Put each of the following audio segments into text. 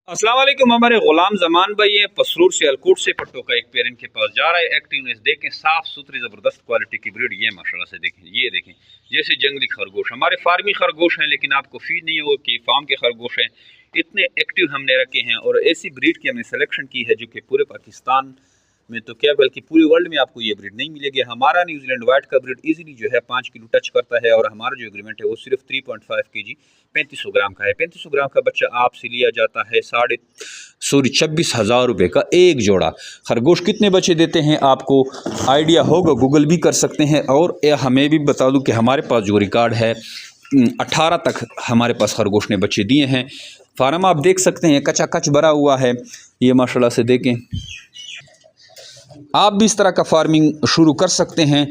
अस्सलाम वालेकुम। हमारे गुलाम जमान भाई है पसरूर से अलकोट से पट्टों का एक पेरेंट के पास जा रहा है। एक्टिवनेस देखें, साफ सुथरी ज़बरदस्त क्वालिटी की ब्रीड ये माशाल्लाह से देखें, ये देखें जैसे जंगली खरगोश। हमारे फार्मी खरगोश हैं लेकिन आपको फीड नहीं हो कि फार्म के खरगोश हैं। इतने एक्टिव हमने रखे हैं और ऐसी ब्रीड की हमने सिलेक्शन की है जो कि पूरे पाकिस्तान में तो क्या बल्कि पूरे वर्ल्ड में आपको ये ब्रीड नहीं मिलेगी। हमारा न्यूजीलैंड वाइट का ब्रीड इजीली जो है 5 किलो टच करता है और हमारा जो एग्रीमेंट है वो सिर्फ 3.5 kg 3500 ग्राम का है। 3500 ग्राम का बच्चा आपसे लिया जाता है 26,000 रुपये का एक जोड़ा। खरगोश कितने बच्चे देते हैं आपको आइडिया होगा, गूगल भी कर सकते हैं। और हमें भी बता दूं कि हमारे पास जो रिकॉर्ड है 18 तक हमारे पास खरगोश ने बच्चे दिए हैं। फार्म आप देख सकते हैं कच्चा कच भरा हुआ है, ये माशाल्लाह से देखें। आप भी इस तरह का फार्मिंग शुरू कर सकते हैं।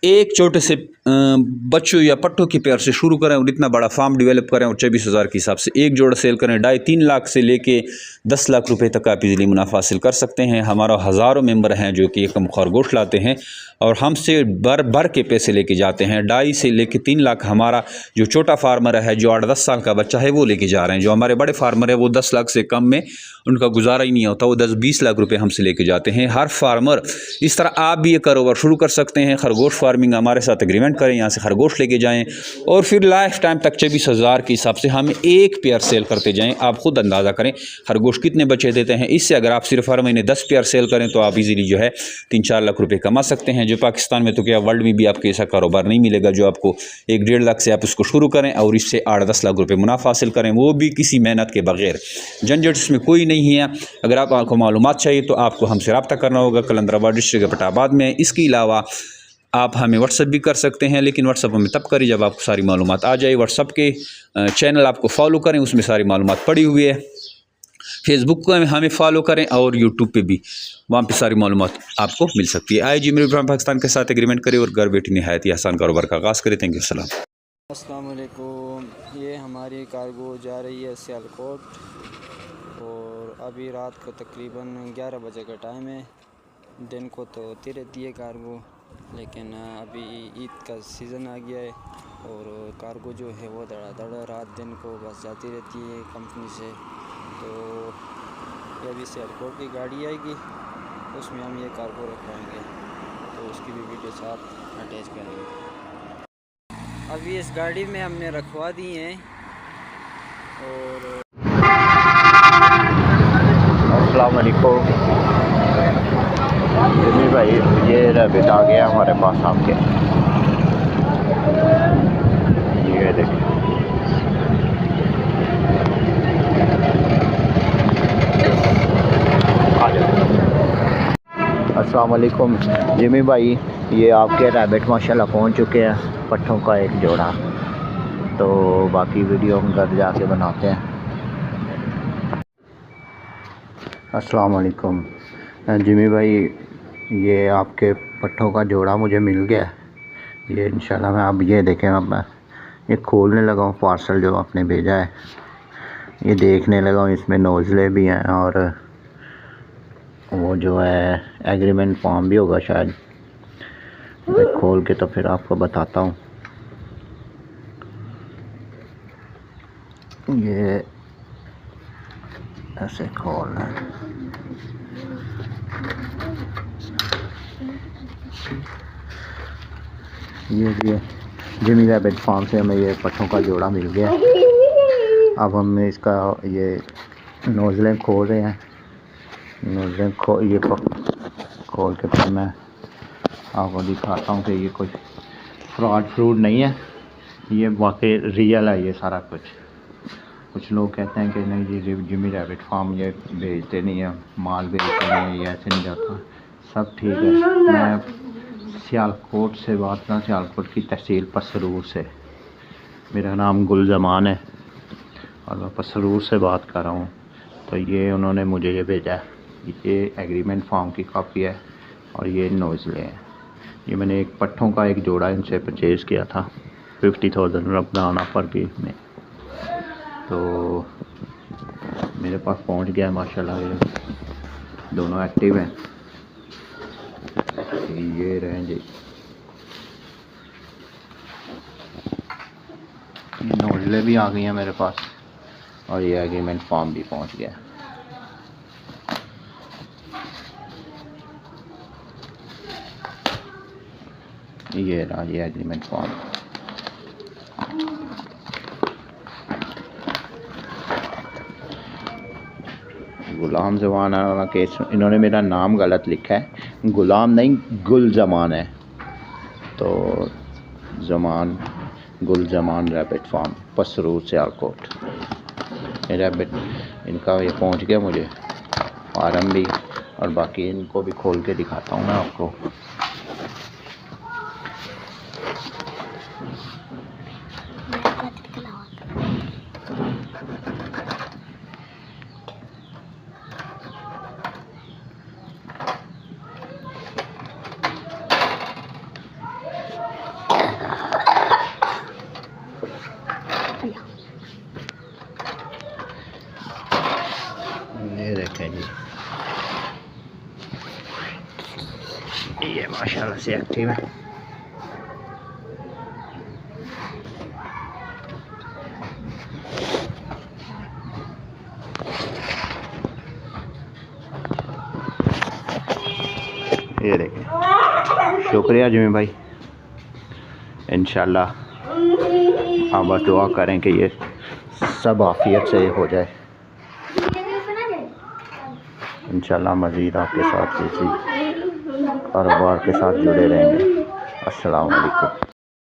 एक छोटे से बच्चों या पट्टों की पेयर से शुरू करें और इतना बड़ा फार्म डेवलप करें और 24,000 के हिसाब से एक जोड़ा सेल करें। 2.5-3 लाख से लेके 10 लाख रुपए तक आप इजीली मुनाफा हासिल कर सकते हैं। हमारा हज़ारों मेंबर हैं जो कि एकम खरगोश लाते हैं और हमसे भर के पैसे लेके जाते हैं। 2.5 से लेके 3 लाख हमारा जो छोटा फार्मर है, जो 8-10 साल का बच्चा है, वो लेके जा रहे हैं। जो हमारे बड़े फार्मर है वो 10 लाख से कम में उनका गुजारा ही नहीं होता, वो 10-20 लाख रुपए हमसे लेके जाते हैं। हर फार्मर इस तरह आप भी ये कारोबार शुरू कर सकते हैं। खरगोश फार्मिंग हमारे साथ एग्रीमेंट करें, यहाँ से खरगोश लेके जाएं और फिर लाइफ टाइम तक 24,000 के हिसाब से हम एक पेयर सेल करते जाएं। आप खुद अंदाज़ा करें खरगोश कितने बच्चे देते हैं। इससे अगर आप सिर्फ हर महीने 10 पेयर सेल करें तो आप इजीली जो है 3-4 लाख रुपए कमा सकते हैं। जो पाकिस्तान में तो क्या वर्ल्ड में भी आपको ऐसा कारोबार नहीं मिलेगा जो आपको 1-1.5 लाख से आप इसको शुरू करें और इससे 8-10 लाख रुपए मुनाफा हासिल करें, वो भी किसी मेहनत के बगैर। झंझट इसमें कोई नहीं है। अगर आपको मालूमात चाहिए तो आपको हमसे रब्ता करना होगा। कलंदराबाद डिस्ट्रिक्ट के पटाबाद में। इसके अलावा आप हमें व्हाट्सअप भी कर सकते हैं, लेकिन व्हाट्सअप हमें तब करें जब आपको सारी मालूमात आ जाए। व्हाट्सअप के चैनल आपको फॉलो करें, उसमें सारी मालूमात पड़ी हुई है। फेसबुक को हमें फॉलो करें और यूट्यूब पे भी, वहाँ पे सारी मालूमात आपको मिल सकती है। आए जी मेरे पाकिस्तान के साथ एग्रीमेंट करें और घर बैठे नहायत ही आसान कारोबार का आगाज़ करें। Thank you. सलाम। अस्सलाम वालेकुम। ये हमारी कार्गो जा रही है सियालकोट और अभी रात को तकरीबन 11 बजे का टाइम है। दिन को तो होती रहती है कार्गो, लेकिन अभी ईद का सीज़न आ गया है और कार्गो जो है वो धड़ाधड़ रात दिन को बस जाती रहती है कंपनी से। तो ये अभी सियालकोट की गाड़ी आएगी, उसमें हम ये कार्गो रखवाएंगे, तो उसकी भी वीडियो साथ अटैच करेंगे। अभी इस गाड़ी में हमने रखवा दी हैं और अस्सलाम वालेकुम जी भाई, ये रैबिट आ गया हमारे पास आपके। ये देखिए, अस्सलाम वालेकुम जिमी भाई, ये आपके रैबिट माशाल्लाह पहुंच चुके हैं, पट्ठों का एक जोड़ा। तो बाकी वीडियो हम घर जाके बनाते हैं। अस्सलाम वालेकुम जिमी भाई, ये आपके पट्ठों का जोड़ा मुझे मिल गया। ये इंशाल्लाह मैं अब ये देखें, अब मैं ये खोलने लगा हूँ पार्सल जो आपने भेजा है। ये देखने लगा हूँ, इसमें नोज़ले भी हैं और वो जो है एग्रीमेंट फॉर्म भी होगा शायद। मैं खोल के तो फिर आपको बताता हूँ। ये ऐसे खोलना है। ये जिमी रैबिट फार्म से हमें ये पट्ठों का जोड़ा मिल गया। अब हम इसका ये नोज़लें खोल रहे हैं। नोज़लें खोल के फिर मैं आपको दिखाता हूँ कि ये कोई फ्रॉड नहीं है, ये वाकई रियल है ये सारा कुछ लोग कहते हैं कि नहीं जी जिमी रैबिट फार्म ये भेजते नहीं है, माल भेजते नहीं है, ये ऐसे नहीं जाता। सब ठीक है। मैं सियालकोट से बात कर रहा हूँ, सियालकोट की तहसील पसरूर से। मेरा नाम गुलजमान है और मैं पसरूर से बात कर रहा हूँ। तो ये उन्होंने मुझे ये भेजा है, ये एग्रीमेंट फॉर्म की कॉपी है और ये नोज़ले हैं। ये मैंने एक पट्ठों का एक जोड़ा इनसे परचेज़ किया था 50,000 रमज़ान ऑफर की में। तो मेरे पास पहुंच गया है माशाल्लाह। ये दोनों एक्टिव हैं। ये रहे जी, नोज़ले भी आ गई हैं मेरे पास। और ये एग्रीमेंट फॉर्म भी पहुंच गया। ये रहा ये एग्रीमेंट फॉर्म। गुलाम जमान वाला केस, इन्होंने मेरा नाम गलत लिखा है, गुलाम नहीं गुल जमान है, तो जमान गुल जमान रैबिट फार्म पसरूर सियालकोट। ये रैबिट इनका ये पहुंच गया मुझे फार्म भी, और बाकी इनको भी खोल के दिखाता हूँ मैं आपको। ये देखें जी, ये माशाल्लाह से एक्टिव है। ये देखें, शुक्रिया जिमी भाई। इंशाल्लाह आप बस दुआ करें कि ये सब आफियत से हो जाए। इंशाल्लाह मज़ीद आपके साथ किसी कारोबार के साथ जुड़े रहेंगे। अस्सलाम वालेकुम।